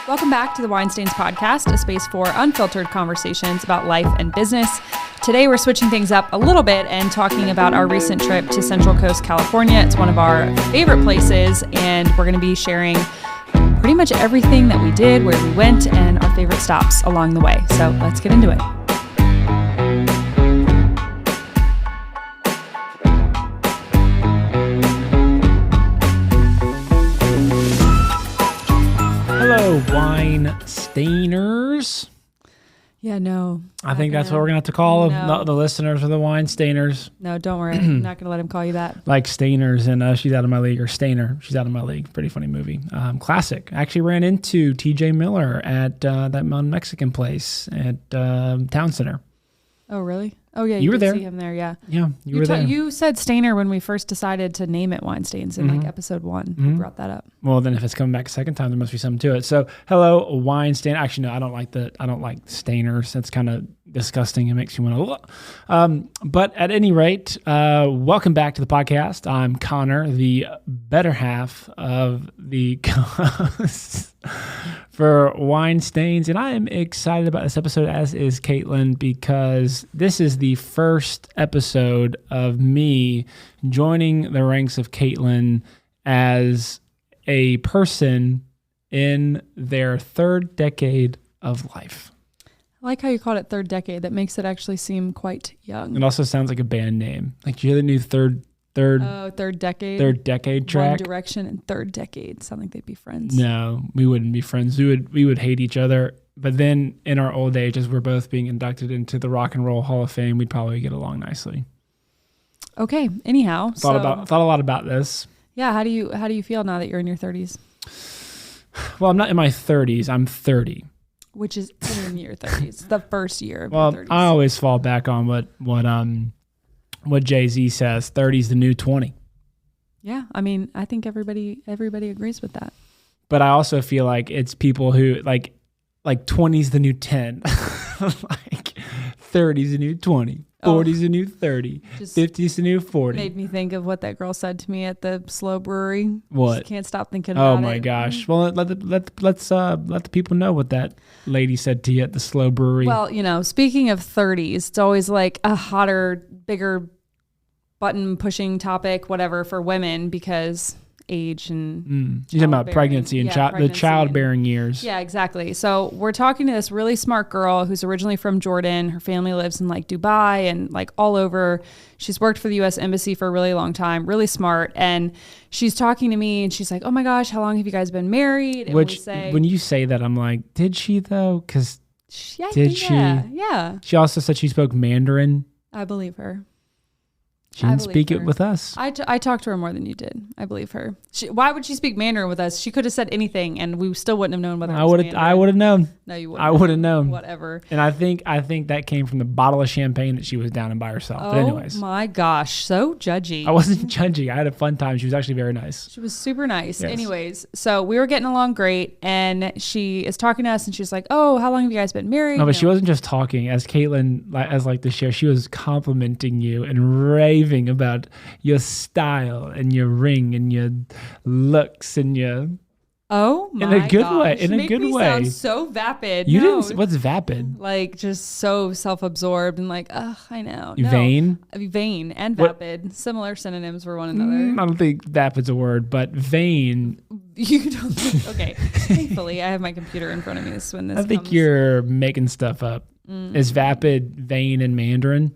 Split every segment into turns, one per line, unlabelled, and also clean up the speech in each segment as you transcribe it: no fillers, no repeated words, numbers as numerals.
Welcome back to the Wine Stains Podcast, a space for unfiltered conversations about life and business. Today we're switching things up a little bit and talking about our recent trip to Central Coast, California. It's one of our favorite places, and we're going to be sharing pretty much everything that we did, where we went, and our favorite stops along the way. So let's get into it.
Hello, wine stainers.
Yeah, no.
I think that's what we're going to have to call the listeners or the wine stainers.
No, don't worry. I'm not going to let him call you that.
Like Stainers and She's Out of My League, or Stainer, She's Out of My League. Pretty funny movie. Classic. I actually ran into TJ Miller at that Mexican place at Town Center.
Oh, really? Oh, yeah.
You were there.
See him there, yeah.
Yeah, you were there.
You said Stainer when we first decided to name it Wine Stains in like episode 1. You brought that up.
Well, then if it's coming back a second time, there must be something to it. So, hello, wine stain. Actually, no, I don't like stainers. That's kind of disgusting. It makes you want to look. But at any rate, welcome back to the podcast. I'm Connor, the better half of the co-host for Wine Stains, and I am excited about this episode, as is Kaitlyn, because this is the first episode of me joining the ranks of Kaitlyn as a person in their third decade of life.
I like how you called it third decade. That makes it actually seem quite young.
It also sounds like a band name. Like, you hear the new third
decade.
Third decade track.
One Direction and Third Decade. Sound like they'd be friends.
No, we wouldn't be friends. We would hate each other. But then in our old age, as we're both being inducted into the Rock and Roll Hall of Fame, we'd probably get along nicely.
Okay. Anyhow,
thought a lot about this.
Yeah. How do you feel now that you're in your 30s?
Well, I'm not in my 30s. I'm 30.
Which is in your 30s. The first year of your 30s.
I always fall back on what Jay-Z says. 30's the new 20.
Yeah. I mean, I think everybody agrees with that.
But I also feel like it's people who like 20's the new 10. Like 30's the new 20. 40's the new 30. 50's the new 40.
Made me think of what that girl said to me at the Slow Brewery.
What?
Just can't stop thinking about it.
Oh my gosh. Well, let's let the people know what that lady said to you at the Slow Brewery.
Well, speaking of 30s, it's always like a hotter, bigger button pushing topic, whatever, for women, because age and
you're talking about pregnancy and the childbearing years.
Yeah, exactly. So we're talking to this really smart girl who's originally from Jordan. Her family lives in like Dubai and like all over. She's worked for the U.S. Embassy for a really long time, really smart. And she's talking to me and she's like, oh my gosh, how long have you guys been married? And
when you say that, I'm like, did she though? Because she?
Yeah.
She also said she spoke Mandarin.
I believe her.
She didn't speak it with us.
I talked to her more than you did. I believe her. Why would she speak Mandarin with us? She could have said anything, and we still wouldn't have known whether
I would have known.
No, you wouldn't.
I would have known.
Whatever.
And I think that came from the bottle of champagne that she was down in by herself.
Oh,
but anyways.
My gosh, so judgy.
I wasn't judgy. I had a fun time. She was actually very nice.
She was super nice.
Yes.
Anyways, so we were getting along great, and she is talking to us, and she's like, "Oh, how long have you guys been married?"
No, but she wasn't just talking. As Kaitlyn, as like the share, she was complimenting you and raving about your style and your ring and your looks and your
in
a good way. In a good way.
Sound so vapid.
What's vapid?
Like just so self-absorbed and like, I know.
Vain?
Vain and vapid. Similar synonyms for one another.
I don't think vapid's a word, but vain.
You don't think? Okay. Thankfully, I have my computer in front of me. I
think you're making stuff up. Is vapid, vain, and Mandarin?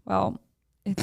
Well, it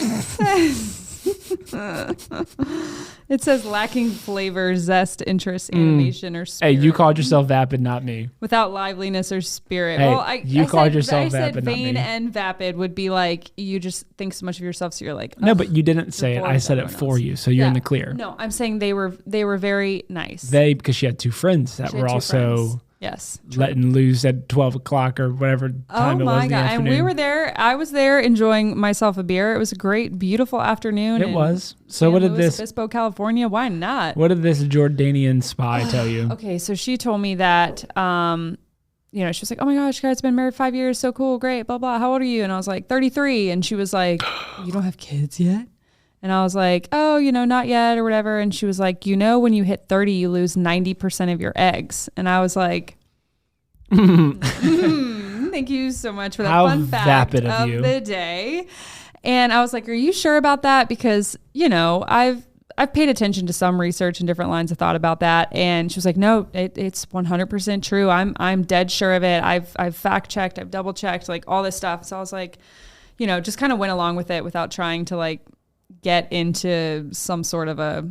says lacking flavor, zest, interest, animation, or spirit.
Hey, you called yourself vapid, not me.
Without liveliness or spirit.
Hey,
well,
I called yourself vapid, not me.
Vain and vapid would be like you just think so much of yourself, so you're like.
No, but you didn't say it. I said it for you, so you're in the clear.
No, I'm saying they were very nice.
Because she had two friends that were also.
Yes.
Letting loose at 12 o'clock or whatever time it was in the afternoon.
And we were there. I was there enjoying myself a beer. It was a great, beautiful afternoon.
It was. So what did
San Luis Obispo, California. Why not?
What did this Jordanian spy tell you?
Okay, so she told me that, she was like, oh my gosh, you guys been married 5 years. So cool. Great. Blah, blah. How old are you? And I was like, 33. And she was like, you don't have kids yet? And I was like, oh, not yet or whatever. And she was like, when you hit 30, you lose 90% of your eggs. And I was like, thank you so much for that fun fact of the day. And I was like, are you sure about that? Because, I've paid attention to some research and different lines of thought about that. And she was like, no, it's 100% true. I'm dead sure of it. I've fact checked, I've double checked, like all this stuff. So I was like, just kind of went along with it without trying to like get into some sort of a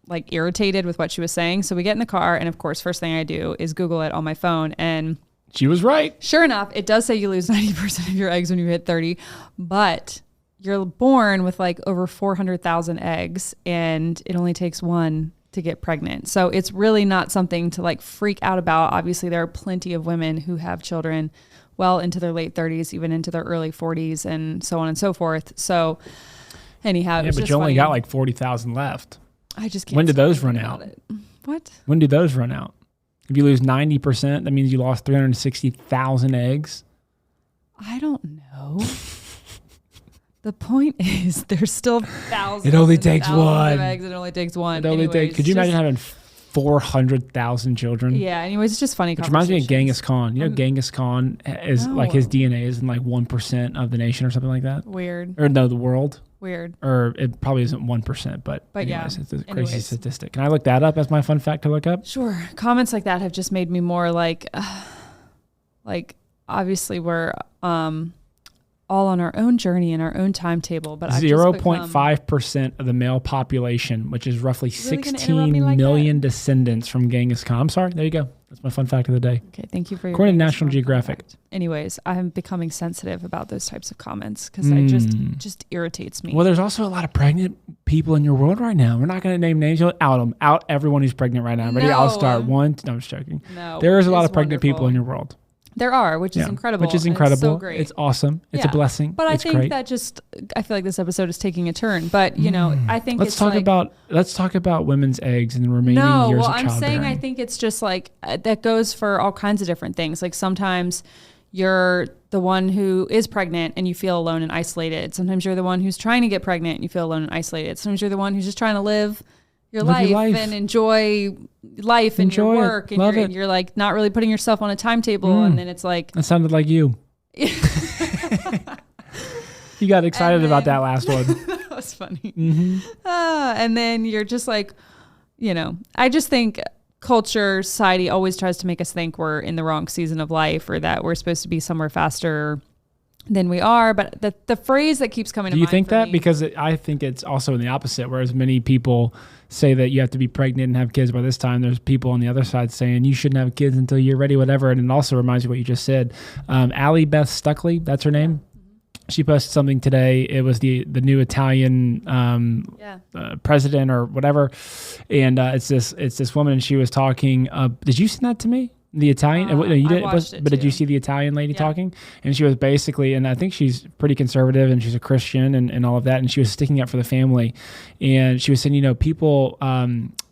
like irritated with what she was saying. So we get in the car, and of course, first thing I do is Google it on my phone, and
she was right.
Sure enough, it does say you lose 90% of your eggs when you hit 30, but you're born with like over 400,000 eggs, and it only takes one to get pregnant. So it's really not something to like freak out about. Obviously, there are plenty of women who have children well into their late 30s, even into their early 40s, and so on and so forth. So anyhow,
yeah, but you only got like 40,000 left.
I just can't.
When did those run out?
What?
When did those run out? If you lose 90%, that means you lost 360,000 eggs.
I don't know. The point is, there's still thousands.
It only takes
one.
Of
eggs. It only takes one.
Could you imagine having 400,000 children?
Yeah. Anyways, it's just funny.
Which reminds me of Genghis Khan. Genghis Khan is like his DNA is in like 1% of the nation or something like that.
Weird.
Or no, the world.
Weird.
Or it probably isn't 1%, but anyways,
yeah,
it's a crazy statistic. Can I look that up as my fun fact to look up?
Sure. Comments like that have just made me more like obviously we're all on our own journey and our own timetable, but
0.5% of the male population, which is roughly 16 million descendants from Genghis Khan. I'm sorry. There you go. That's my fun fact of the day.
Okay, thank you for your
according to National Geographic.
Anyways, I'm becoming sensitive about those types of comments because it just irritates me.
Well, there's also a lot of pregnant people in your world right now. We're not going to name names. You'll out them. Out everyone who's pregnant right now. Ready? I'll start. One. No, I'm just joking.
No,
there is a lot of pregnant people in your world.
There are, which is incredible.
Which is incredible.
It's so great.
It's awesome. It's a blessing.
But I think that I feel like this episode is taking a turn. But I think let's talk
about women's eggs and the remaining years of childbearing.
I'm saying I think it's just like that goes for all kinds of different things. Like sometimes you're the one who is pregnant and you feel alone and isolated. Sometimes you're the one who's trying to get pregnant and you feel alone and isolated. Sometimes you're the one who's just trying to live your life and enjoy life and your work and you're like not really putting yourself on a timetable and then it's like
that sounded like you. You got excited about that last one.
That was funny. And then you're just like, I just think culture, society always tries to make us think we're in the wrong season of life or that we're supposed to be somewhere faster than we are. But the phrase that keeps coming to mind.
Do you think that? Because I think it's also in the opposite, whereas many people say that you have to be pregnant and have kids by this time. There's people on the other side saying you shouldn't have kids until you're ready, whatever. And it also reminds me of what you just said. Allie Beth Stuckley, that's her name. She posted something today. It was the new Italian president or whatever. And it's this woman, and she was talking. Did you send that to me? The Italian, you did, but did you see the Italian lady talking? And she was basically, and I think she's pretty conservative and she's a Christian and all of that. And she was sticking up for the family. And she was saying, people,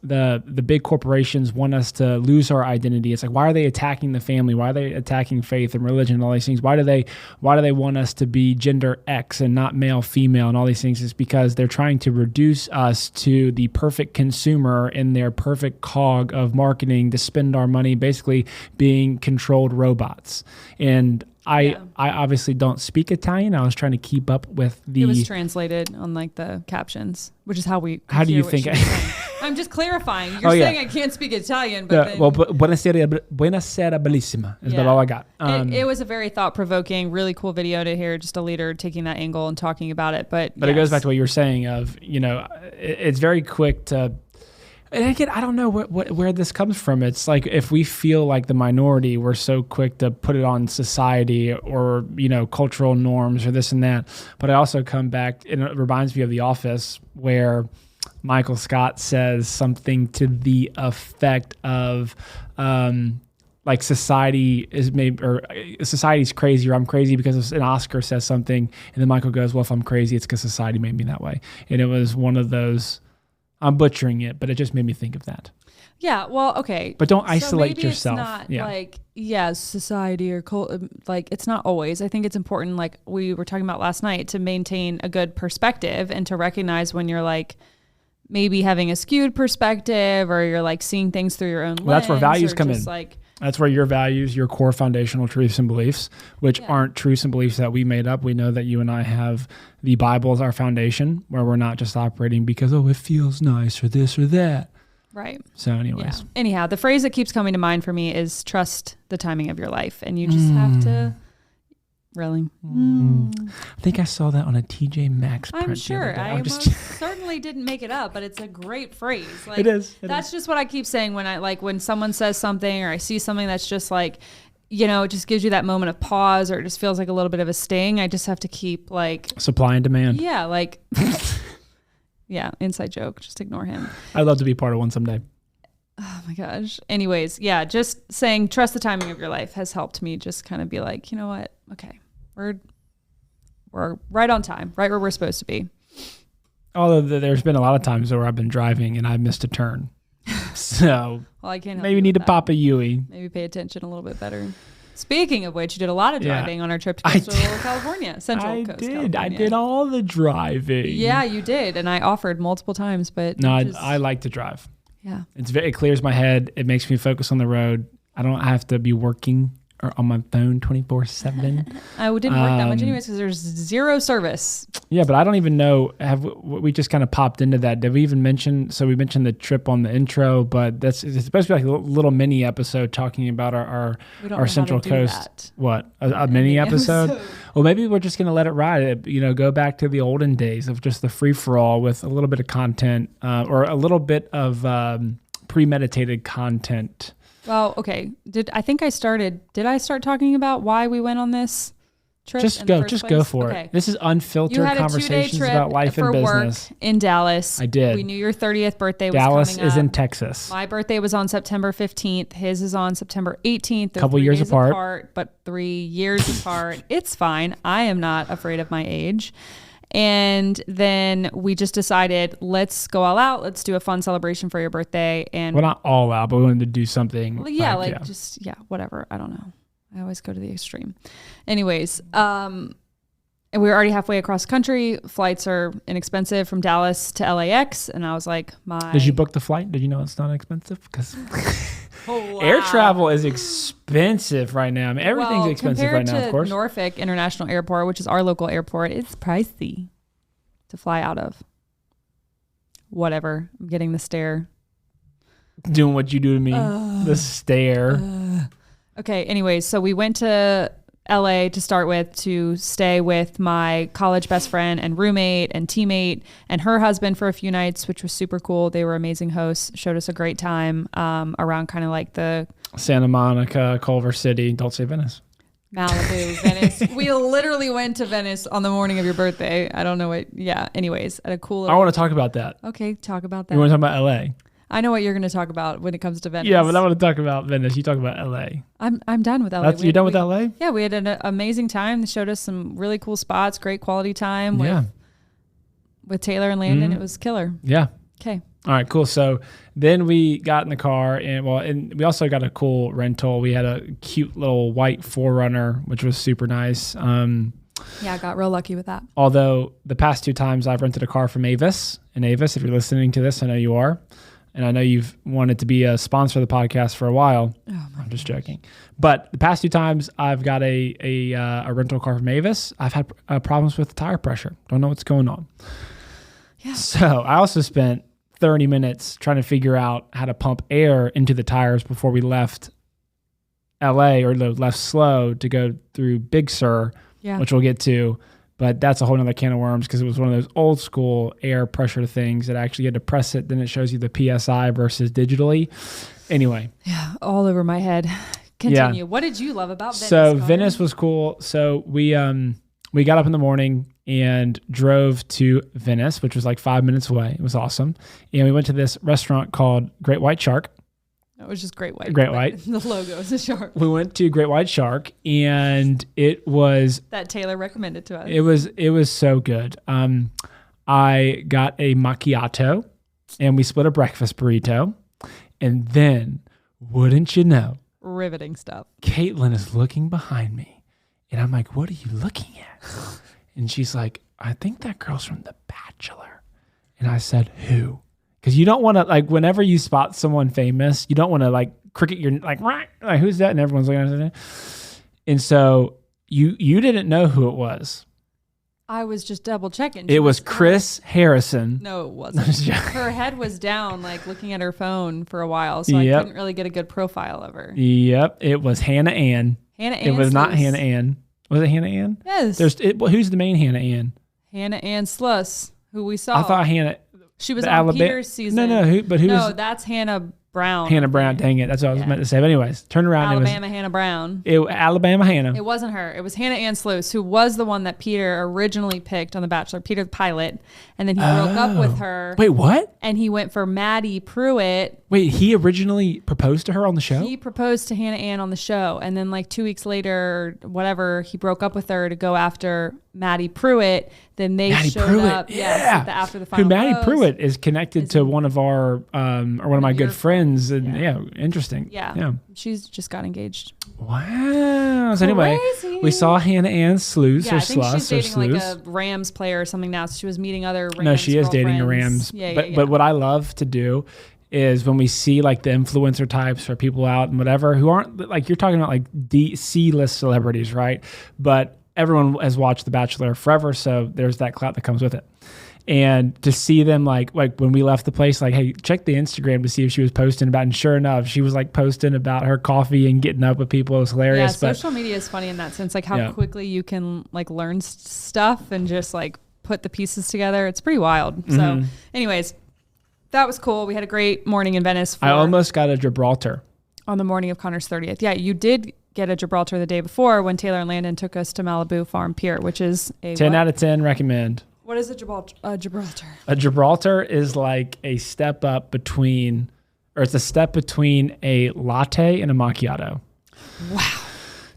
the big corporations want us to lose our identity. It's like, why are they attacking the family? Why are they attacking faith and religion and all these things? Why do they want us to be gender X and not male, female and all these things? It's because they're trying to reduce us to the perfect consumer in their perfect cog of marketing to spend our money basically being controlled robots. And I obviously don't speak Italian. I was trying to keep up with the...
It was translated on like the captions, which is how we...
How do you think...
I'm just clarifying. You're saying I can't speak Italian, but then...
Well, buonasera bellissima is about all I got.
It was a very thought-provoking, really cool video to hear just a leader taking that angle and talking about it. But
it goes back to what you were saying of, it's very quick to... And again, I don't know where this comes from. It's like if we feel like the minority, we're so quick to put it on society or, cultural norms or this and that. But I also come back, and it reminds me of The Office, where Michael Scott says something to the effect of like society is maybe, or society's crazy, or I'm crazy because an Oscar says something. And then Michael goes, well, if I'm crazy, it's because society made me that way. And it was one of those... I'm butchering it, but it just made me think of that.
Yeah, well, okay.
But don't isolate yourself.
It's not society or cult, like it's not always. I think it's important, like we were talking about last night, to maintain a good perspective and to recognize when you're like maybe having a skewed perspective or you're like seeing things through your own lens.
That's where values come in.
Like,
that's where your values, your core foundational truths and beliefs, which aren't truths and beliefs that we made up. We know that you and I have the Bible as our foundation, where we're not just operating because, it feels nice or this or that.
Right.
So anyways.
Yeah. Anyhow, the phrase that keeps coming to mind for me is trust the timing of your life. And you just have to really.
I think I saw that on a TJ Maxx print.
I'm sure. I certainly didn't make it up, but it's a great phrase. Like,
it is.
That's just what I keep saying when someone says something or I see something that's just like, it just gives you that moment of pause or it just feels like a little bit of a sting. I just have to keep like
supply and demand.
Yeah. Like, yeah. Inside joke. Just ignore him.
I'd love to be part of one someday.
Oh my gosh. Anyways. Yeah. Just saying trust the timing of your life has helped me just kind of be like, you know what? Okay. We're right on time, right where we're supposed to be.
Although there's been a lot of times where I've been driving and I missed a turn. So
well, I can't
maybe need to pop a Yui.
Maybe pay attention a little bit better. Speaking of which, you did a lot of driving on our trip to Coastal California, Central Coast California.
I did all the driving.
Yeah, you did. And I offered multiple times, but
no, I like to drive.
Yeah.
It clears my head. It makes me focus on the road. I don't have to be working or on my phone 24/7.
I didn't work that much anyways because there's zero service.
Yeah, but I don't even know. We just kind of popped into that? Did we even mention? So we mentioned the trip on the intro, but it's supposed to be like a little mini episode talking about our Central Coast. What a mini episode? Well, maybe we're just gonna let it ride. Go back to the olden days of just the free for all with a little bit of content or a little bit of premeditated content.
Well, okay. Did I start talking about why we went on this trip?
Just go for it. This is unfiltered conversations about life and business.
Work in Dallas.
I did.
We knew your 30th birthday was
Dallas
coming up.
is in Texas.
My birthday was on September 15th. His is on September 18th. They're
couple years apart,
but 3 years apart. It's fine. I am not afraid of my age. And then we just decided, let's go all out. Let's do a fun celebration for your birthday. And
well, not all out, but we wanted to do something.
Well, yeah, whatever. I don't know. I always go to the extreme. Anyways, and we were already halfway across the country. Flights are inexpensive from Dallas to LAX. And I was like,
Did you book the flight? Did you know it's not expensive? Because air travel is expensive right now. I mean, everything's expensive right now, of course.
Norfolk International Airport, which is our local airport, it's pricey to fly out of. Whatever. I'm getting the stare.
Doing what you do to me. The stare.
Okay. Anyways, so we went to LA to start with to stay with my college best friend and roommate and teammate and her husband for a few nights, which was super cool. They were amazing hosts, showed us a great time around kind of like the
Santa Monica, Culver City, don't say Venice.
Malibu, Venice. We literally went to Venice on the morning of your birthday. I don't know what. Yeah. Anyways, at a cool.
I want to talk about that.
Okay. Talk about that.
You want to talk about LA?
I know what you're going to talk about when it comes to Venice.
Yeah, but I want to talk about Venice. You talk about LA.
I'm done with LA.
You're done with LA?
Yeah, we had an amazing time. They showed us some really cool spots, great quality time with Taylor and Landon. It was killer.
Yeah.
Okay.
All right, cool. So then we got in the car and we also got a cool rental. We had a cute little white 4Runner, which was super nice.
Yeah, I got real lucky with that.
Although the past 2 times I've rented a car from Avis. And Avis, if you're listening to this, I know you are. And I know you've wanted to be a sponsor of the podcast for a while. I'm just joking. But the past 2 times I've got a rental car from Avis, I've had problems with tire pressure. Don't know what's going on.
Yeah.
So I also spent 30 minutes trying to figure out how to pump air into the tires before we left LA or left SLO to go through Big Sur, which we'll get to. But that's a whole nother can of worms because it was one of those old school air pressure things that actually you had to press it. Then it shows you the PSI versus digitally. Anyway.
Yeah, all over my head. Continue. Yeah. What did you love about Venice?
So Venice was cool. So we got up in the morning and drove to Venice, which was like 5 minutes away. It was awesome. And we went to this restaurant called Great White Shark.
It was just Great White.
Great White.
The logo is a shark.
We went to Great White Shark, and it was...
That Taylor recommended to us.
It was so good. I got a macchiato, and we split a breakfast burrito. And then, wouldn't you know,
riveting stuff.
Kaitlyn is looking behind me. And I'm like, what are you looking at? And she's like, I think that girl's from The Bachelor. And I said, who? Because you don't want to, like, whenever you spot someone famous, you don't want to, like, cricket your, like, who's that? And everyone's looking at it. And so you didn't know who it was.
I was just double checking.
It was Chris Harrison.
No, it wasn't. Her head was down, like, looking at her phone for a while, so I couldn't really get a good profile of her.
Yep. It was Hannah Ann.
Hannah Ann.
It was not Hannah Ann. Was it Hannah Ann?
Yes.
Who's the main Hannah Ann?
Hannah Ann Sluss, who we saw.
I thought Hannah.
She was on Peter's season.
No, who?
That's Hannah Brown.
Hannah Brown. Dang it, that's what I was meant to say. But anyways, turn around.
Alabama Hannah Brown.
Alabama Hannah.
It wasn't her. It was Hannah Ann Sluice, who was the one that Peter originally picked on The Bachelor. Peter the pilot, and then he broke up with her.
Wait, what?
And he went for Maddie Pruitt.
Wait, he originally proposed to her on the show?
He proposed to Hannah Ann on the show, and then like 2 weeks later, whatever, he broke up with her to go after Maddie Pruitt. Then they showed up. Yes, after the final.
Who Maddie Pruitt is connected to one of our or one of my good friends, and interesting.
Yeah, she's just got engaged.
Wow. So anyway, we saw Hannah Ann Sluice or
I think
Sluss
she's dating
or
like a Rams player or something now. So she was meeting other Rams.
No, she is dating a Rams. But what I love to do is when we see like the influencer types or people out and whatever who aren't like, you're talking about like C-list celebrities, right? But everyone has watched The Bachelor forever, so there's that clout that comes with it. And to see them like when we left the place, like, hey, check the Instagram to see if she was posting about, and sure enough, she was like posting about her coffee and getting up with people. It was hilarious.
Yeah, social media is funny in that sense, like how quickly you can like learn stuff and just like put the pieces together. It's pretty wild. So anyways, that was cool. We had a great morning in Venice.
I almost got a Gibraltar.
On the morning of Connor's 30th. Yeah, you did get a Gibraltar the day before when Taylor and Landon took us to Malibu Farm Pier, which is a
10 out of 10 recommend.
What is a Gibraltar?
A Gibraltar is like a step up between, or it's a step between a latte and a macchiato.
Wow.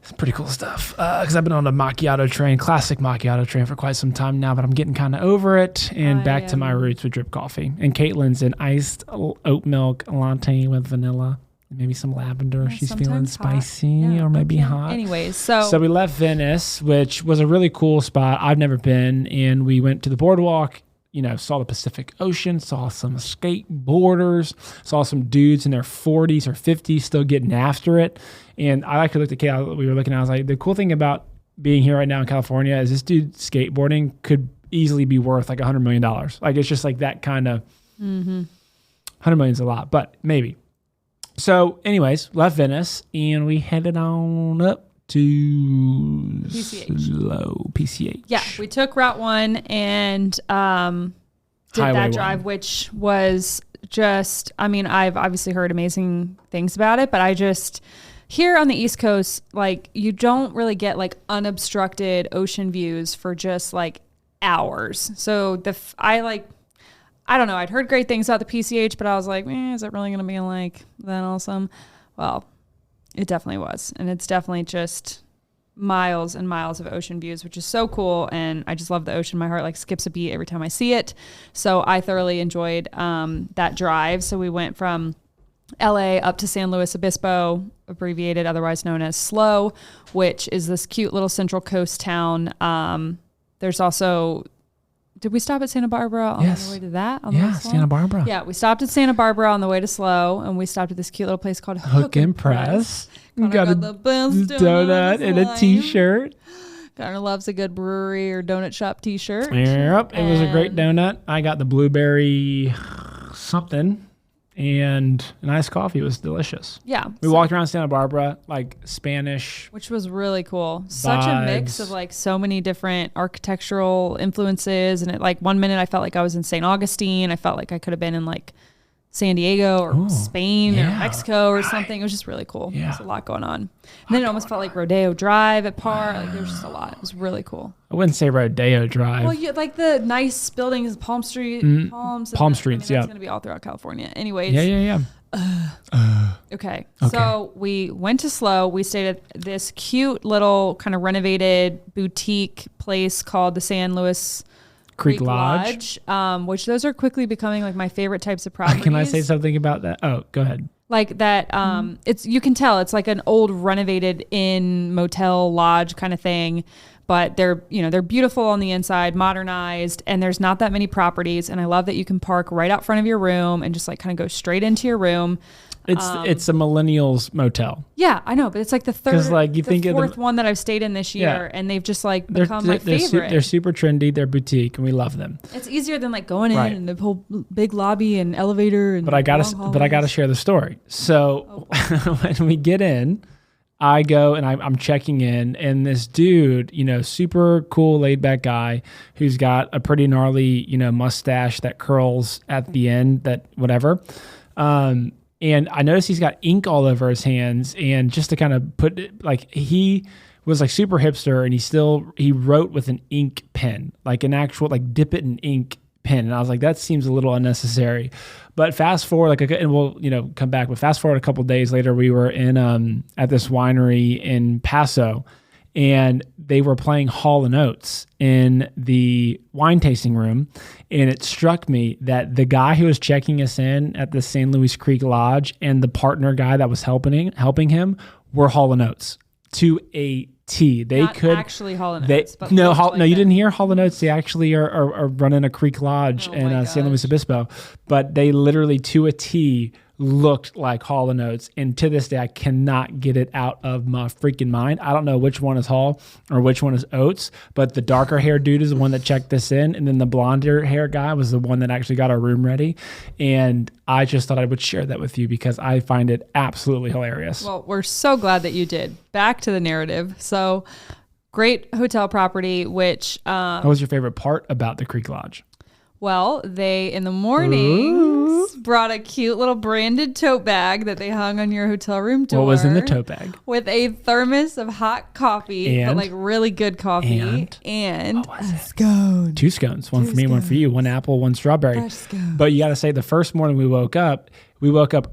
It's pretty cool stuff. Because I've been on a macchiato train, classic macchiato train for quite some time now, but I'm getting kind of over it and back to my roots with drip coffee. And Kaitlyn's an iced oat milk latte with vanilla. Maybe some lavender if she's feeling spicy or maybe hot.
Anyways, so
we left Venice, which was a really cool spot. I've never been, and we went to the boardwalk, saw the Pacific Ocean, saw some skateboarders, saw some dudes in their 40s or 50s still getting after it. And I actually looked at Kate, we were looking at, I was like, the cool thing about being here right now in California is this dude skateboarding could easily be worth like $100 million. Like, it's just like that kind of, 100 million is a lot, but maybe. So anyways, left Venice and we headed on up to PCH.
Yeah, we took Route 1 and did
Highway
that drive,
1.
which was just, I've obviously heard amazing things about it, but I just, here on the East Coast, like you don't really get like unobstructed ocean views for just like hours. So I don't know. I'd heard great things about the PCH, but I was like, is it really going to be like that awesome? Well, it definitely was. And it's definitely just miles and miles of ocean views, which is so cool. And I just love the ocean. My heart like skips a beat every time I see it. So I thoroughly enjoyed that drive. So we went from LA up to San Luis Obispo, abbreviated, otherwise known as SLO, which is this cute little Central Coast town. There's also... Did we stop at Santa Barbara on the way to that?
Santa Barbara.
Yeah, we stopped at Santa Barbara on the way to SLO, and we stopped at this cute little place called Hook and Press.
Got a
the best
donut and a t-shirt.
Connor loves a good brewery or donut shop t-shirt.
Yep, it was a great donut. I got the blueberry something and an iced coffee. It was delicious.
Yeah.
We walked around Santa Barbara, like Spanish.
Which was really cool. Such a mix of like so many different architectural influences. And like 1 minute I felt like I was in St. Augustine. I felt like I could have been in like San Diego or Spain or Mexico or something. It was just really cool.
Yeah.
There's a lot going on. And then it almost felt like Rodeo Drive at Par. Like there was just a lot. It was really cool.
I wouldn't say Rodeo Drive.
Well, you like the nice buildings, Palm Street,
Palm Streets.
That's going to be all throughout California. Anyways.
Yeah.
Okay. So we went to SLO. We stayed at this cute little kind of renovated boutique place called the San Luis
Creek Lodge.
Which those are quickly becoming like my favorite types of properties.
Can I say something about that? Oh, go ahead.
Like that, it's, you can tell it's like an old renovated inn, motel, lodge kind of thing, but they're beautiful on the inside, modernized, and there's not that many properties. And I love that you can park right out front of your room and just like kind of go straight into your room.
It's a millennials motel.
Yeah, I know, but it's like the fourth one that I've stayed in this year, and they've just like become my favorite.
They're super trendy. They're boutique, and we love them.
It's easier than like going in and the whole big lobby and elevator. And
but I gotta share the story. So when we get in, I go and I'm checking in, and this dude, super cool, laid back guy who's got a pretty gnarly, mustache that curls at the end, that whatever. And I noticed he's got ink all over his hands, and just to kind of put it, like, he was like super hipster, and he wrote with an ink pen, like an actual, like, dip it in ink pen. And I was like, that seems a little unnecessary. But fast forward, and we'll, come back, but fast forward a couple of days later, we were in, at this winery in Paso, and they were playing Hall & Oates in the wine tasting room. And it struck me that the guy who was checking us in at the San Luis Creek Lodge and the partner guy that was helping him were Hall & Oates to a T. They
Not
could
actually Hall & Oates, but
you
like
didn't hear Hall & Oates. They actually are running a Creek Lodge in San Luis Obispo, but they literally to a T looked like Hall & Oates, and to this day I cannot get it out of my freaking mind. I don't know which one is Hall or which one is Oates, but the darker hair dude is the one that checked this in, and then the blonder hair guy was the one that actually got our room ready. And I just thought I would share that with you because I find it absolutely hilarious.
Well, we're so glad that you did. Back to the narrative. So great hotel property, which
what was your favorite part about the Creek Lodge?
Well, they, in the mornings, brought a cute little branded tote bag that they hung on your hotel room door.
What was in the tote bag?
With a thermos of hot coffee, but like really good coffee. And a scone.
2 scones. One for me, one for you. 1 apple, 1 strawberry. But you got to say, the first morning we woke up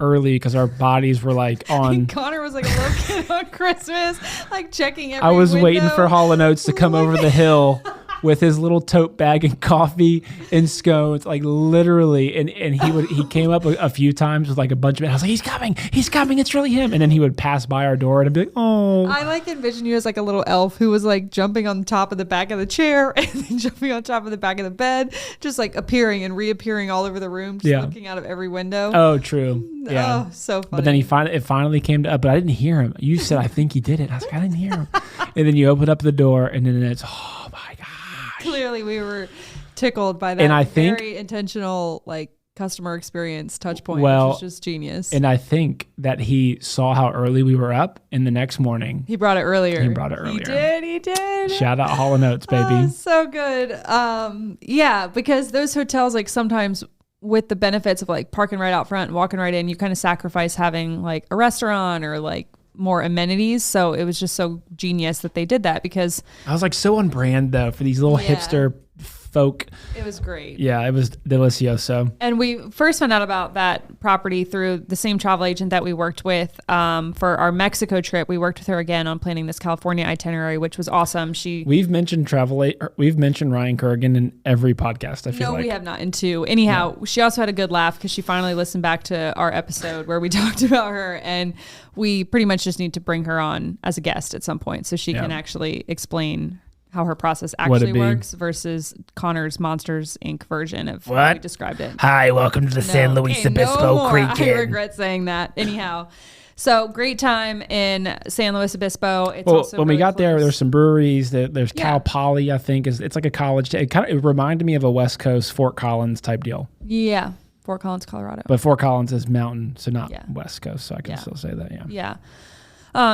early because our bodies were like on.
Connor was like a little kid on Christmas, like checking every
I was
window.
waiting for Hall & Oates to come over the hill with his little tote bag and coffee and scones, like literally. And he came up a few times with like a bunch of it. I was like, he's coming, it's really him. And then he would pass by our door and I'd be like, oh.
I like envision you as like a little elf who was like jumping on top of the back of the chair and then jumping on top of the back of the bed, just like appearing and reappearing all over the room, just looking out of every window.
Oh, true. Yeah.
Oh, so funny.
But then it finally came to, but I didn't hear him. You said, I think he did it. I was like, I didn't hear him. And then you open up the door and then it's, oh my gosh.
Clearly we were tickled by that
and I think,
very intentional, like, customer experience touch point,
which
was just genius.
And I think that he saw how early we were up, and the next morning
he brought it earlier.
He
did.
Shout out Hall & Oates, baby.
Oh, so good. Yeah, because those hotels, like, sometimes with the benefits of like parking right out front and walking right in, you kind of sacrifice having like a restaurant or like more amenities. So it was just so genius that they did that, because
I was like so on brand though for these little hipster folk.
It was great.
Yeah, it was delicioso.
And we first found out about that property through the same travel agent that we worked with for our Mexico trip. We worked with her again on planning this California itinerary, which was awesome. We've mentioned Ryan Kurgan in every podcast, I feel like. No, we have not in 2. Anyhow, She also had a good laugh because she finally listened back to our episode where we talked about her, and we pretty much just need to bring her on as a guest at some point so she can actually explain how her process actually works versus Connor's Monsters Inc. version of how we described it.
Hi, welcome to the San Luis Obispo Creek.
I regret saying that. Anyhow, so great time in San Luis Obispo. It's also
when we got there, there's some breweries. There's Cal Poly, I think. It's like a college. It reminded me of a West Coast Fort Collins type deal.
Yeah, Fort Collins, Colorado.
But Fort Collins is mountain, so not West Coast, so I can still say that,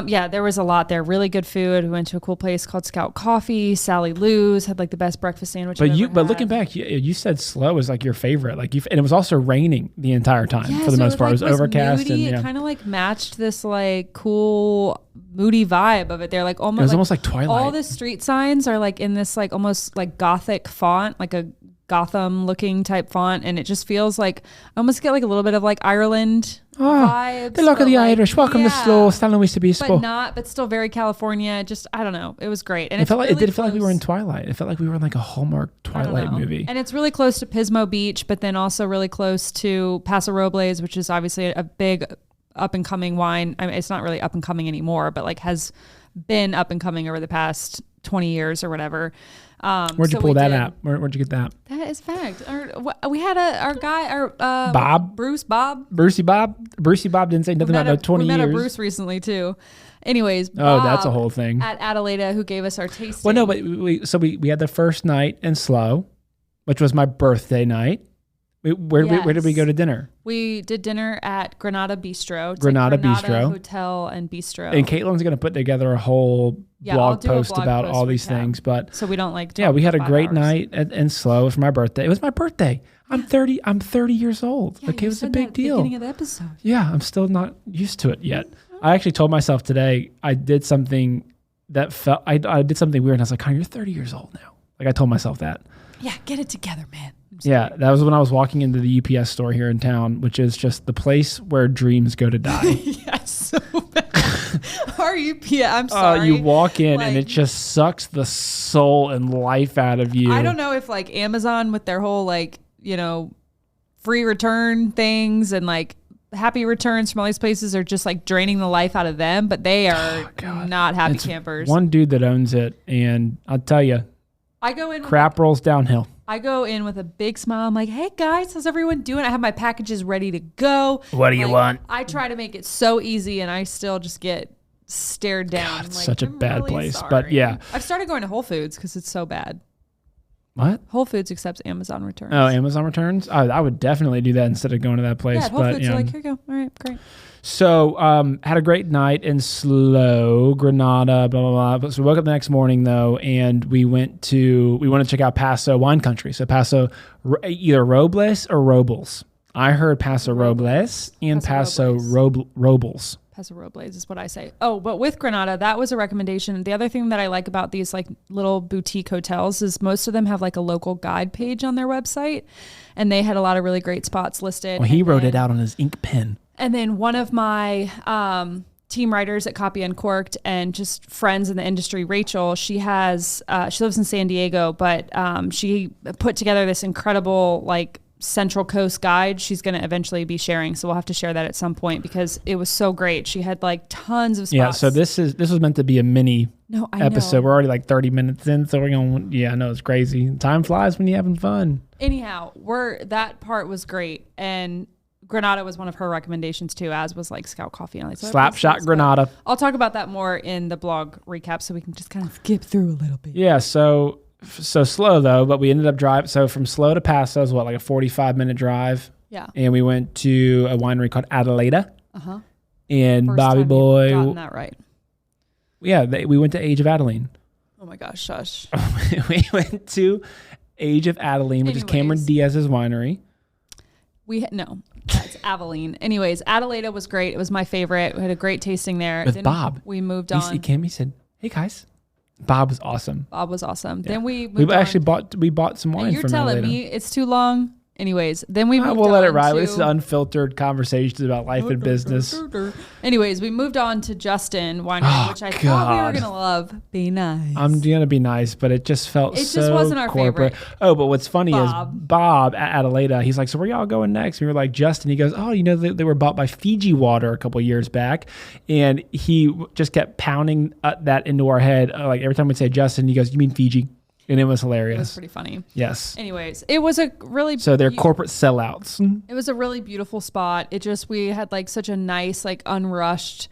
Yeah, there was a lot there. Really good food. We went to a cool place called Scout Coffee. Sally Lou's had like the best breakfast sandwich. But looking back, you said Slow was like your favorite. Like and it was also raining the entire time for the most part. It was overcast moody.
and
it kind of like matched this like cool moody vibe of it. They're almost.
It was almost like Twilight.
All the street signs are like in this like almost like Gothic font, like a Gotham looking type font, and it just feels like I almost get like a little bit of like Ireland vibes.
The luck of the Irish. Welcome to slow San Luis Obispo.
But still very California. Just, I don't know. It was great. And
it did feel like we were in Twilight. It felt like we were in like a Hallmark Twilight movie.
And it's really close to Pismo Beach, but then also really close to Paso Robles, which is obviously a big up and coming wine. I mean, it's not really up and coming anymore, but like has been up and coming over the past 20 years or whatever.
Where'd you pull that at? Where'd you get that?
That is fact. We had our guy,
Bob.
Brucey Bob
didn't say nothing about 20 years.
We met a Bruce recently too. Anyways,
Bob that's a whole thing.
At Adelaida, who gave us our tasting.
Well, no, but we had the first night in Slow, which was my birthday night. Where did we go to dinner?
We did dinner at Granada Bistro.
Granada Bistro.
Hotel and Bistro.
And Kaitlyn's going to put together a whole blog post about all these things. But
so we don't like
we had a great night in Slow for my birthday. It was my birthday. I'm 30 years old.
Yeah,
okay, it was a big deal.
At the beginning of the episode.
Yeah, I'm still not used to it yet. I actually told myself today I did something that felt I did something weird, and I was like, Connor, you're 30 years old now. Like I told myself that.
Yeah, get it together, man.
Yeah, that was when I was walking into the UPS store here in town, which is just the place where dreams go to die.
Yeah, so bad. Our UPS, I'm sorry.
You walk in and it just sucks the soul and life out of you.
I don't know if like Amazon with their whole free return things and like happy returns from all these places are just like draining the life out of them, but they are not happy campers.
One dude that owns it, and I'll tell you,
I go in.
Crap rolls downhill.
I go in with a big smile. I'm like, hey guys, how's everyone doing? I have my packages ready to go.
What do you want?
I try to make it so easy, and I still just get stared down.
God, it's such a bad place. Sorry. But yeah.
I've started going to Whole Foods because it's so bad.
What?
Whole Foods accepts Amazon returns.
Oh, Amazon returns? I would definitely do that instead of going to that place.
Yeah, Whole Foods are like, here you go. All right, great.
So had a great night in Slow, Granada, blah, blah, blah. So we woke up the next morning, though, and we wanted to check out Paso wine country. So Paso, either Robles or Robles. I heard Paso Robles and Paso Robles.
Paso Robles is what I say. Oh, but with Granada, that was a recommendation. The other thing that I like about these like little boutique hotels is most of them have like a local guide page on their website, and they had a lot of really great spots listed.
Well, he wrote it out on his ink pen.
And then one of my team writers at Copy Uncorked and just friends in the industry, Rachel, she lives in San Diego, but she put together this incredible like Central Coast guide she's going to eventually be sharing. So we'll have to share that at some point because it was so great. She had like tons of spots.
Yeah, so this was meant to be a mini episode. Know. We're already like 30 minutes in, so we're going, I know it's crazy. Time flies when you're having fun.
Anyhow, that part was great. And Granada was one of her recommendations too, as was like Scout Coffee. And
Slapshot Granada.
I'll talk about that more in the blog recap so we can just kind of skip through a little bit.
Yeah, so Slow though, but we ended up driving. So from Slow to Paso is like a 45-minute drive.
Yeah.
And we went to a winery called Adelaida.
Uh-huh.
And
First
Bobby
time
Boy.
You've gotten that right.
Yeah, we went to Age of Adeline.
Oh my gosh, shush.
We went to Age of Adeline, which is Cameron Diaz's winery.
No, that's Aveline. Anyways, Adelaida was great. It was my favorite. We had a great tasting there.
With Bob.
We moved on.
He came, he said, hey guys. Bob was awesome.
Yeah. Then we
bought some wine from
You're telling
Adelaida.
me it's too long? Anyways, then we moved on.
We'll let it ride. This is unfiltered conversations about life and business.
Anyways, we moved on to Justin Winery, which I thought we were going to love. Be nice.
I'm going to be nice, but it just felt so
just wasn't our
corporate.
favorite.
Oh, but what's funny is Bob at Adelaida, he's like, so where y'all going next? We were like, Justin. He goes, oh, they were bought by Fiji Water a couple years back. And he just kept pounding that into our head. Like every time we'd say Justin, he goes, you mean Fiji? And it was hilarious.
It was pretty funny.
Yes.
Anyways, it was a really...
So they're corporate sellouts.
It was a really beautiful spot. We had like such a nice, like unrushed,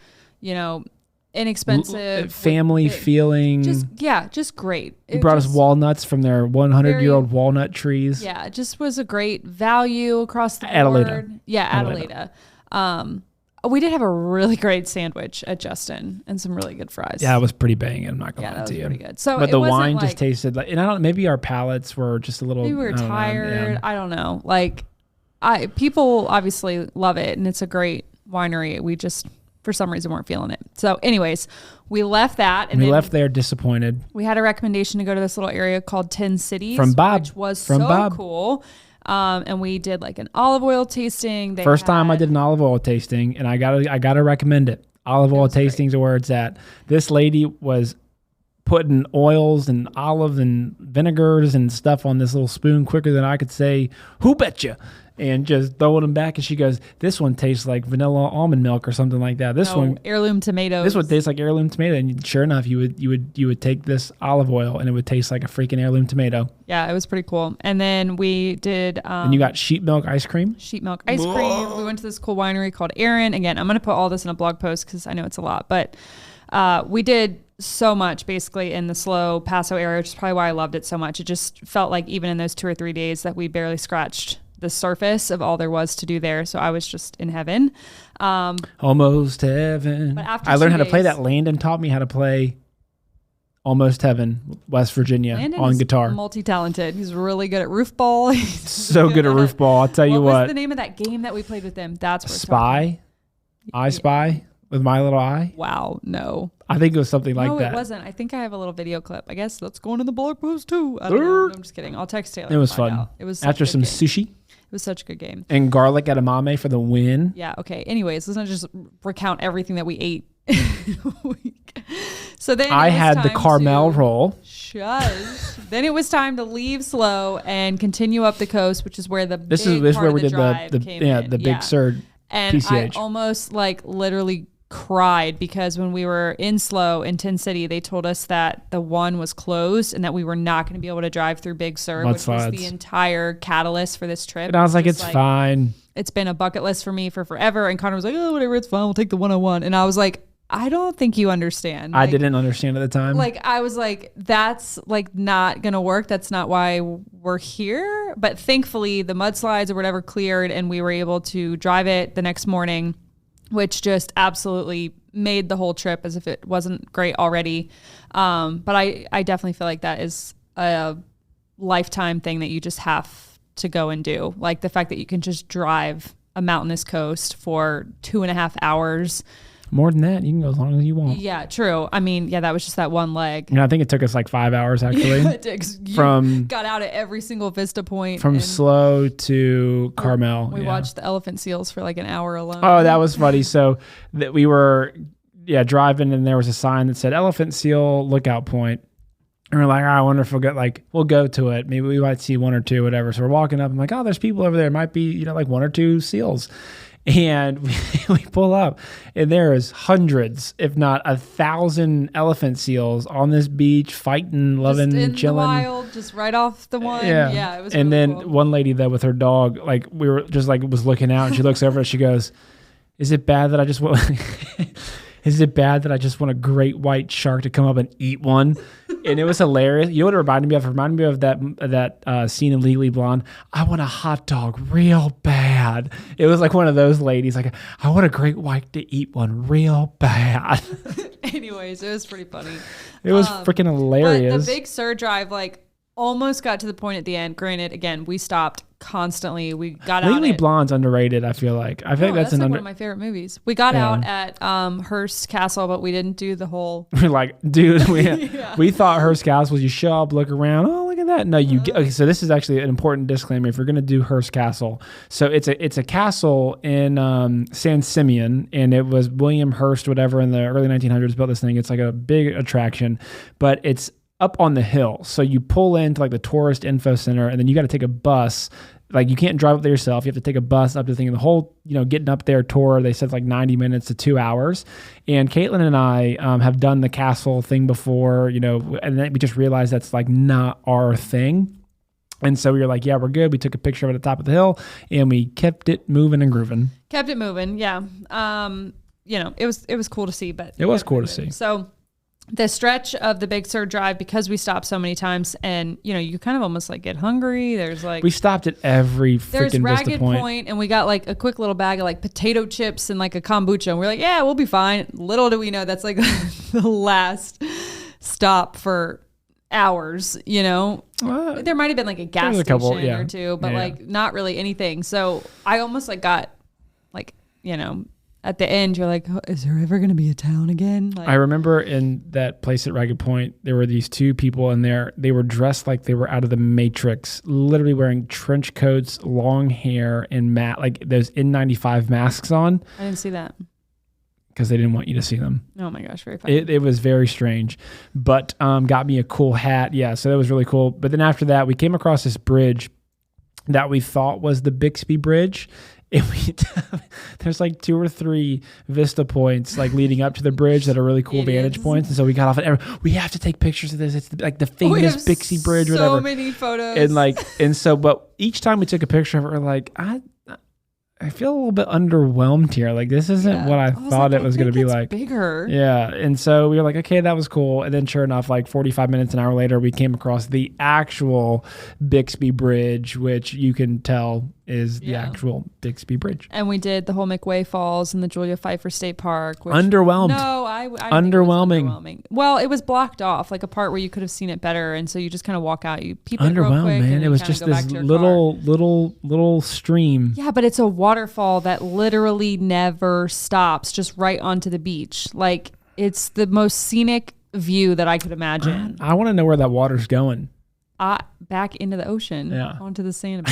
inexpensive...
family feeling.
Just great.
He brought us walnuts from their 100-year-old walnut trees.
Yeah, it just was a great value across the board.
Adelaida.
Yeah, Adelaida. We did have a really great sandwich at Justin and some really good fries.
Yeah, it was pretty banging. I'm not going to lie to you.
Pretty good. So,
but the wine just tasted like, and I don't. Maybe our palates were just a little.
Maybe we were tired. I don't know. Like, people obviously love it, and it's a great winery. We just, for some reason weren't feeling it. So anyways, we left that. And
we left there disappointed.
We had a recommendation to go to this little area called 10 Cities.
From Bob.
Which was
From
so
Bob.
cool. And we did like an olive oil tasting.
First time I did an olive oil tasting, and I gotta recommend it. Olive oil tastings are where it's at. This lady was putting oils and olives and vinegars and stuff on this little spoon quicker than I could say, "Who betcha?" And just throwing them back. And she goes, "This one tastes like vanilla almond milk or something like that. This one
heirloom tomatoes.
This one tastes like heirloom tomato." And sure enough, you would take this olive oil and it would taste like a freaking heirloom tomato.
Yeah, it was pretty cool. And then we did.
And you got sheep milk ice cream.
Sheep milk ice cream. We went to this cool winery called Aaron. Again, I'm gonna put all this in a blog post because I know it's a lot, but we did so much basically in the slow Paso area, which is probably why I loved it so much. It just felt like even in those 2 or 3 days that we barely scratched the surface of all there was to do there. So I was just in heaven.
Almost Heaven.
But after
I learned how to play
days-
that. Landon taught me how to play Almost Heaven, West Virginia,
Landon
on
is
guitar.
multi-talented. He's really good at roof ball. He's
So good at roof ball. I'll tell you
what
what.
was the name of that game that we played with him? That's where
Spy? I Spy with My Little Eye?
Wow, no.
I think it was something like
No,
that.
it wasn't. I think I have a little video clip. I guess that's going in the blog post too. I don't know. No, I'm just kidding. I'll text Taylor.
It was
and find
fun.
out. It was
After
such a
some
good game.
sushi
It was such a good game.
and garlic edamame for the win.
Yeah. Okay. Anyways, let's not just recount everything that we ate. So then
I
it was
had the
time
Carmel
to-
roll.
Shush. Then it was time to leave slow and continue up the coast, which is where the
This
big
is
part
where
of
we
the
did
drive
the
came in.
Big Sur
And
PCH.
I almost like literally cried because when we were in slow in Tin City, they told us that the one was closed and that we were not going to be able to drive through Big Sur, which was
Mudslides.
the entire catalyst for this trip.
And I was like,
Just
it's fine.
It's been a bucket list for me for forever. And Connor was like, oh, whatever, it's fine. We'll take the 101. And I was like, I don't think you understand.
I didn't understand at the time.
Like, I was like, that's like not going to work. That's not why we're here. But thankfully, the mudslides or whatever cleared and we were able to drive it the next morning, which just absolutely made the whole trip as if it wasn't great already. But I definitely feel like that is a lifetime thing that you just have to go and do. Like the fact that you can just drive a mountainous coast for 2.5 hours.
More than that, you can go as long as you want.
Yeah, true. I mean, yeah, that was just that one leg.
I think it took us like 5 hours actually.
You got out at every single Vista Point.
From Slow to Carmel.
We watched the elephant seals for like an hour alone.
Oh, that was funny. So that we were driving and there was a sign that said elephant seal lookout point. And we're like, I wonder if we'll go to it. Maybe we might see one or two, whatever. So we're walking up. I'm like, oh, there's people over there. It might be, like 1 or 2 seals. And we pull up and there is hundreds, if not 1,000 elephant seals on this beach, fighting, loving,
just in
chilling.
The wild, just right off the one.
Yeah.
It was
and
really
then
cool.
one lady there with her dog, like we were just like was looking out and she looks over and she goes, is it bad that I just want a great white shark to come up and eat one? And it was hilarious. You know what it reminded me of? It reminded me of that scene in Legally Blonde. I want a hot dog real bad. It was like one of those ladies. Like, I want a great white to eat one real bad.
Anyways, it was pretty funny.
It was freaking hilarious.
But the Big Sur drive, like, almost got to the point at the end. Granted, again, we stopped constantly. We got out.
Legally Blonde's underrated, I feel like. I think that's
like one of my favorite movies. We got out at Hearst Castle, but we didn't do the whole.
We're like, dude, we thought Hearst Castle was you show up, look around, oh, look at that. No, okay, so this is actually an important disclaimer if you're going to do Hearst Castle. So it's a castle in San Simeon, and it was William Hearst, whatever, in the early 1900s built this thing. It's like a big attraction, but it's up on the hill. So you pull into like the tourist info center and then you got to take a bus. Like you can't drive up there yourself. You have to take a bus up to the thing. And the whole, getting up there tour, they said like 90 minutes to 2 hours. And Kaitlyn and I have done the castle thing before, and then we just realized that's like not our thing. And so we were like, yeah, we're good. We took a picture of it at the top of the hill and we kept it moving and grooving.
Kept it moving. Yeah. It was cool to see, but
it was cool to see.
So the stretch of the Big Sur drive, because we stopped so many times and, you kind of almost like get hungry. There's like...
We stopped at every freaking Vista
Point and we got like a quick little bag of like potato chips and like a kombucha. And we're like, yeah, we'll be fine. Little do we know that's like the last stop for hours, There might have been like a gas station or two, but like not really anything. So I almost like got like, at the end, you're like, oh, is there ever going to be a town again? Like,
I remember in that place at Ragged Point, there were these two people in there. They were dressed like they were out of the Matrix, literally wearing trench coats, long hair, and like those N95 masks on.
I didn't see that.
Because they didn't want you to see them.
Oh my gosh, very funny.
It was very strange, but got me a cool hat. Yeah, so that was really cool. But then after that, we came across this bridge that we thought was the Bixby Bridge. And there's like 2 or 3 Vista Points like leading up to the bridge that are really cool vantage points. And so we got off and we have to take pictures of this. It's like the famous Bixby Bridge, whatever.
So many photos.
But each time we took a picture of it, we're like, I feel a little bit underwhelmed here. Like, this isn't what I thought it was going to be like.
Bigger.
Yeah. And so we were like, okay, that was cool. And then sure enough, like 45 minutes, an hour later, we came across the actual Bixby Bridge, which you can tell is the actual Bixby Bridge.
And we did the whole McWay Falls and the Julia Pfeiffer State Park. Which,
underwhelmed.
No, I
underwhelming.
Well, it was blocked off, like a part where you could have seen it better. And so you just kind of walk out, you peep it real quick.
Man. It was just this little stream.
Yeah, but it's a waterfall that literally never stops, just right onto the beach. Like, it's the most scenic view that I could imagine.
I want to know where that water's going.
Back into the ocean, onto the sand.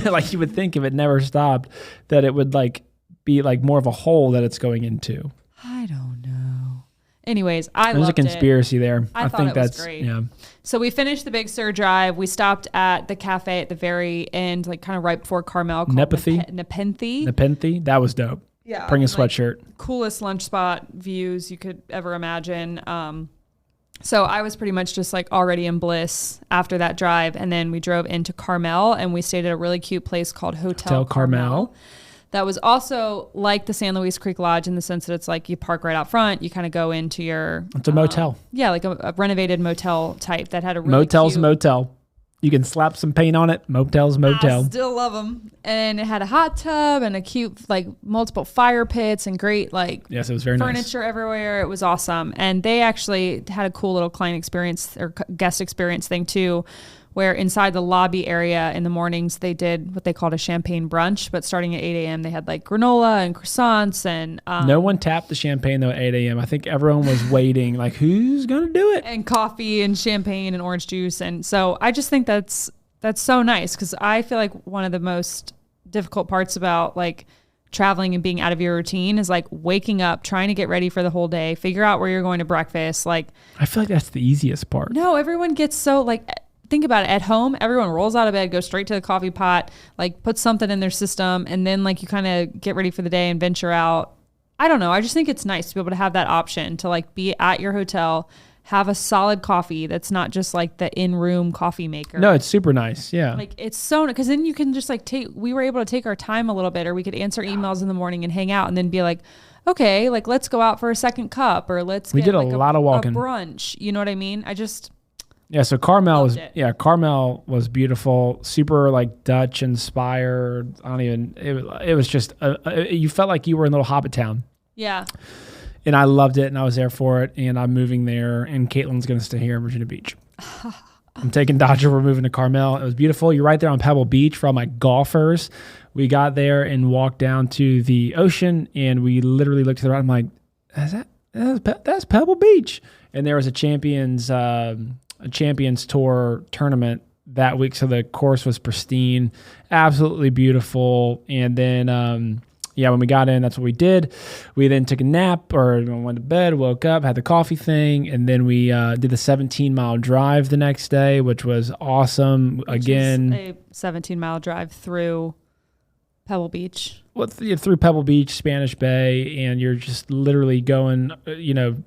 Like, you would think if it never stopped that it would like be like more of a hole that it's going into.
I don't know. Anyways, I loved it.
There's a conspiracy there.
I think that's great. Yeah. So we finished the Big Sur drive. We stopped at the cafe at the very end, like kind of right before Carmel.
Nepenthe. That was dope.
Yeah.
Bring a sweatshirt.
Like, coolest lunch spot views you could ever imagine. So I was pretty much just like already in bliss after that drive. And then we drove into Carmel and we stayed at a really cute place called Hotel Carmel. That was also like the San Luis Creek Lodge in the sense that it's like you park right out front. You kind of go into your...
It's a motel.
Yeah, like a renovated motel type that had a really
Motel's
cute...
motel. You can slap some paint on it. Motel's motel.
I still love them. And it had a hot tub and a cute, like, multiple fire pits and great, like,
yes, it was very
furniture everywhere. It was awesome. And they actually had a cool little client experience or guest experience thing, too, where inside the lobby area in the mornings, they did what they called a champagne brunch. But starting at 8 a.m., they had, like, granola and croissants. And
no one tapped the champagne, though, at 8 a.m. I think everyone was waiting, like, who's going to do it?
And coffee and champagne and orange juice. And so I just think that's so nice because I feel like one of the most difficult parts about, like, traveling and being out of your routine is, like, waking up, trying to get ready for the whole day, figure out where you're going to breakfast. Like,
I feel like that's the easiest part.
No, everyone gets so, like... Think about it. At home, everyone rolls out of bed, goes straight to the coffee pot, like puts something in their system, and then like you kind of get ready for the day and venture out. I don't know. I just think it's nice to be able to have that option to like be at your hotel, have a solid coffee that's not just like the in-room coffee maker.
No, it's super nice. Yeah.
Like it's so, because then you can just like we were able to take our time a little bit, or we could answer emails in the morning and hang out and then be like, okay, like let's go out for a second cup or we did like a lot of walking. A brunch. You know what I mean?
Yeah, so Carmel was beautiful, super like Dutch inspired. It was just you felt like you were in little Hobbit town.
Yeah.
And I loved it and I was there for it and I'm moving there and Kaitlyn's going to stay here in Virginia Beach. I'm taking Dodger, we're moving to Carmel. It was beautiful. You're right there on Pebble Beach for all my golfers. We got there and walked down to the ocean and we literally looked to the right. I'm like, that's Pebble Beach. And there was a Champions Tour tournament that week, so the course was pristine, absolutely beautiful. And then when we got in, that's what we did. We then took a nap or went to bed, woke up, had the coffee thing, and then we did the 17-mile drive the next day, which was awesome. Which again,
a 17-mile drive through Pebble Beach.
Well, through Pebble Beach, Spanish Bay, and you're just literally going,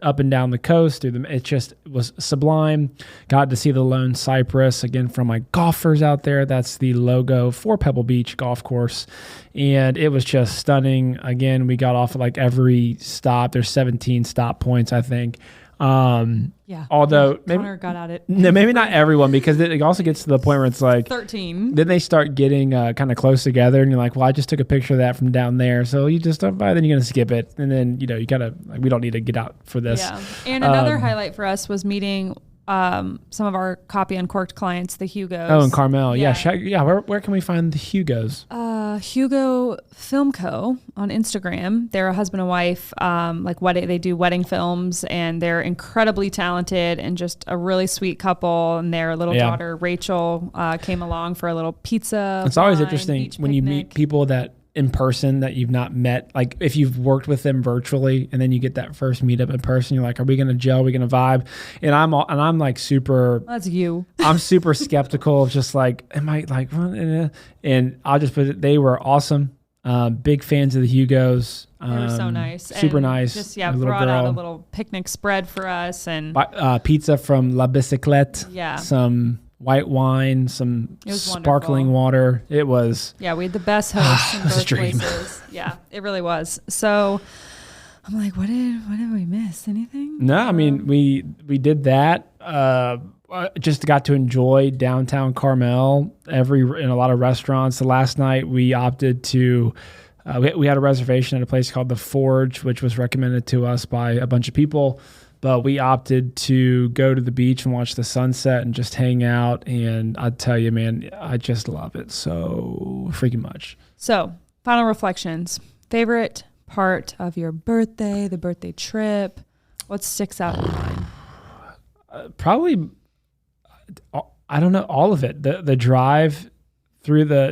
up and down the coast. It just was sublime. Got to see the Lone Cypress again from my golfers out there. That's the logo for Pebble Beach Golf Course, and it was just stunning. Again, we got off at like every stop. There's 17 stop points, I think. Although
Connor got at it.
No, maybe not everyone, because it also gets to the point where it's like
13.
Then they start getting kind of close together, and you're like, "Well, I just took a picture of that from down there." So you just stop by, then you're gonna skip it, and then you gotta like, we don't need to get out for this.
Yeah. And another highlight for us was meeting some of our Copy Uncorked clients, the Hugos.
Oh, in Carmel. Yeah. Where can we find the Hugos?
Hugo Film Co. on Instagram. They're a husband and wife, they do wedding films, and they're incredibly talented and just a really sweet couple. And their little daughter, Rachel, came along for a little pizza.
It's always interesting when you meet people that in person that you've not met. Like if you've worked with them virtually and then you get that first meetup in person, you're like, are we going to gel? Are we going to vibe? And I'm like super,
that's you.
I'm super skeptical of just like, am I like, and I'll just put it, they were awesome. Big fans of the Hugos.
They were so nice.
Super
and
nice.
Just, brought out a little picnic spread for us and
pizza from La Bicyclette.
Yeah.
Some white wine, some sparkling water. It was.
Yeah, we had the best hosts in both places. Yeah, it really was. So I'm like, what did we miss? Anything?
No, I mean, we did that. Just got to enjoy downtown Carmel in a lot of restaurants. The last night we opted to, we had a reservation at a place called The Forge, which was recommended to us by a bunch of people. But we opted to go to the beach and watch the sunset and just hang out. And I tell you, man, I just love it so freaking much.
So, final reflections. Favorite part of your birthday, the birthday trip? What sticks out in your mind?
Probably, I don't know, all of it. The drive through the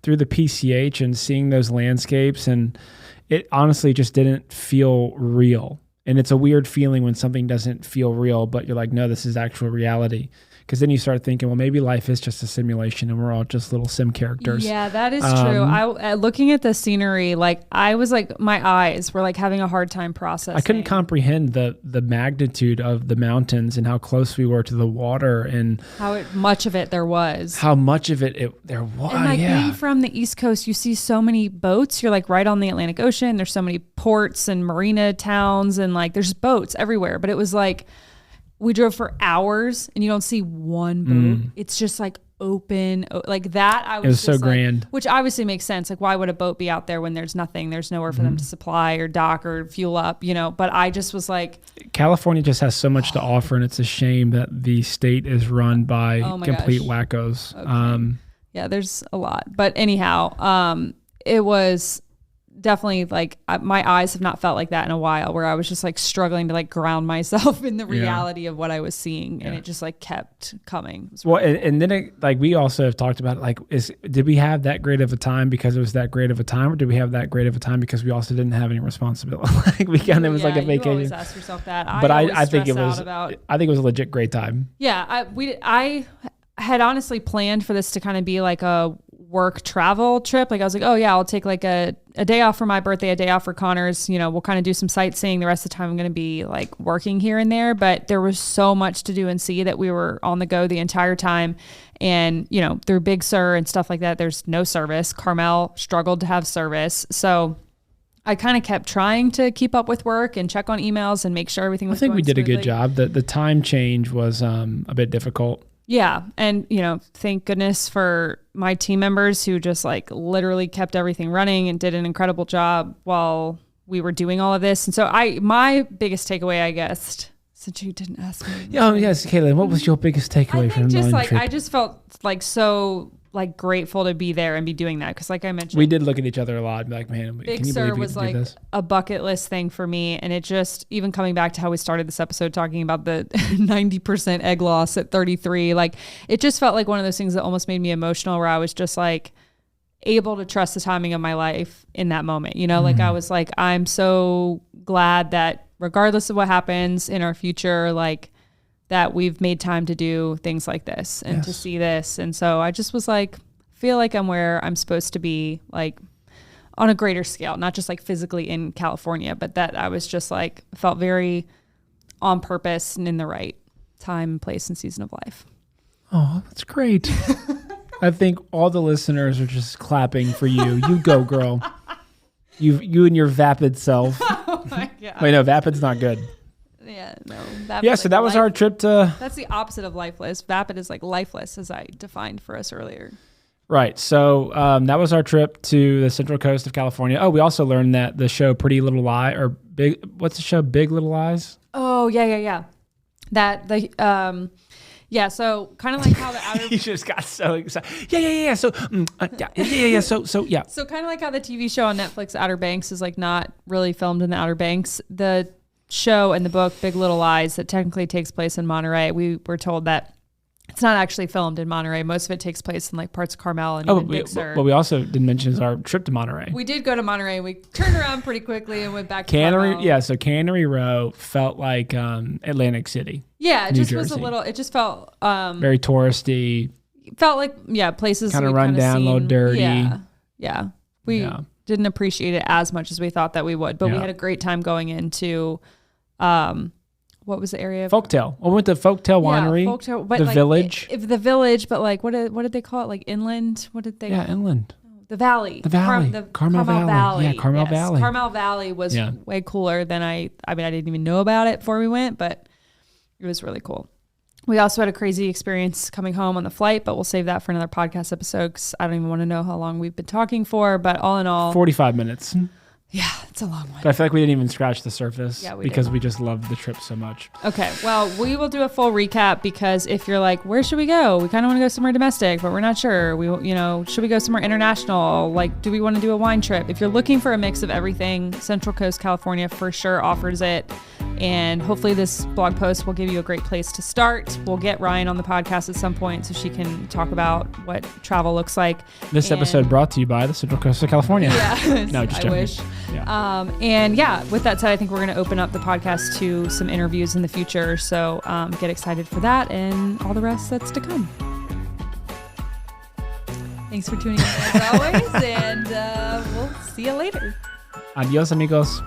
PCH and seeing those landscapes, and it honestly just didn't feel real. And it's a weird feeling when something doesn't feel real, but you're like, no, this is actual reality. Because then you start thinking, well, maybe life is just a simulation and we're all just little sim characters.
Yeah, that is true. Looking at the scenery, I was like, my eyes were like having a hard time processing.
I couldn't comprehend the magnitude of the mountains and how close we were to the water and
how much of it there was.
How much of it there was.
And being from the East Coast, you see so many boats. You're like right on the Atlantic Ocean. There's so many ports and marina towns and there's boats everywhere. But it was like, we drove for hours and you don't see one boat. It's just like open, like that.
It was so grand.
Which obviously makes sense. Like, why would a boat be out there when there's nothing? There's nowhere for them to supply or dock or fuel up, But I just was like,
California just has so much to offer, and it's a shame that the state is run by complete wackos.
Okay. Yeah, there's a lot. But anyhow, it was definitely my eyes have not felt like that in a while, where I was just struggling to ground myself in the reality of what I was seeing, and it just kept coming.
And then we also have talked about did we have that great of a time because it was that great of a time, or did we have that great of a time because we also didn't have any responsibility? It was like a vacation. You always
ask yourself that.
But I think it was a legit great time.
Yeah, I had honestly planned for this to kind of be like a work travel trip. I was like, oh yeah, I'll take a day off for my birthday, a day off for Connor's, we'll kind of do some sightseeing. The rest of the time I'm going to be working here and there, but there was so much to do and see that we were on the go the entire time. And, through Big Sur and stuff like that, there's no service. Carmel struggled to have service. So I kind of kept trying to keep up with work and check on emails and make sure everything was going
I think we did
smoothly.
A good job. The time change was a bit difficult.
Yeah. And, thank goodness for my team members who just literally kept everything running and did an incredible job while we were doing all of this. And so my biggest takeaway, I guess, since you didn't ask me.
Oh, yes, Kaitlyn, what was your biggest takeaway from the trip?
I just felt so grateful to be there and be doing that. Cause like I mentioned,
we did look at each other a lot and be like, man,
Big Sur was a bucket list thing for me. And it just, even coming back to how we started this episode talking about the 90% egg loss at 33, it just felt like one of those things that almost made me emotional, where I was just able to trust the timing of my life in that moment. I was I'm so glad that regardless of what happens in our future, that we've made time to do things like this and to see this. And so I just was feel like I'm where I'm supposed to be, on a greater scale, not just physically in California, but that I was just felt very on purpose and in the right time, place, and season of life.
Oh, that's great. I think all the listeners are just clapping for you. You go, girl. You and your vapid self.
Oh my God.
Wait, no, vapid's not good.
Yeah, no.
Yeah, so that was our trip to...
That's the opposite of lifeless. Vapid is lifeless, as I defined for us earlier.
Right. So that was our trip to the Central Coast of California. Oh, we also learned that the show Pretty Little Lies, or what's the show? Big Little Lies?
Oh, yeah. That Yeah, so kind of like how the outer
He just got so excited. Yeah. So, yeah. So, yeah.
So kind of like how the TV show on Netflix, Outer Banks, is like not really filmed in the Outer Banks. The show and the book, Big Little Lies, that technically takes place in Monterey. We were told that it's not actually filmed in Monterey. Most of it takes place in like parts of Carmel and even Big Sur.
What we also didn't mention is our trip to Monterey.
We did go to Monterey. We turned around pretty quickly and went back to
Cannery.
Carmel.
Yeah, so Cannery Row felt like Atlantic City.
Yeah, it
New
just
Jersey.
was a little. It just felt
very touristy.
Felt like places
Kind of
we'd
run down, a little dirty.
Yeah. We didn't appreciate it as much as we thought that we would, but we had a great time going into. What was the area?
Folktale. We went to Folktale Winery.
Folktale, but
the
like,
Village.
The Village, but like what did they call it? Like inland? What did they?
Yeah, inland.
The Valley.
The Valley. Carmel Valley. Yeah, Carmel Valley.
Carmel Valley was way cooler than I didn't even know about it before we went, but it was really cool. We also had a crazy experience coming home on the flight, but we'll save that for another podcast episode because I don't even want to know how long we've been talking for, but all in all,
45 minutes.
Yeah, it's a long one.
But I feel like we didn't even scratch the surface because
didn't.
we just loved the trip so much.
Okay, well, we will do a full recap because if you're like, where should we go? We kind of want to go somewhere domestic, but we're not sure. Should we go somewhere international? Like, do we want to do a wine trip? If you're looking for a mix of everything, Central Coast California for sure offers it. And hopefully this blog post will give you a great place to start. We'll get Ryan on the podcast at some point so she can talk about what travel looks like.
This episode brought to you by the Central Coast of California.
Yeah,
no, just
I
joking.
wish. Yeah. With that said, I think we're going to open up the podcast to some interviews in the future. So get excited for that and all the rest that's to come. Thanks for tuning in as always, and we'll see you later.
Adios, amigos.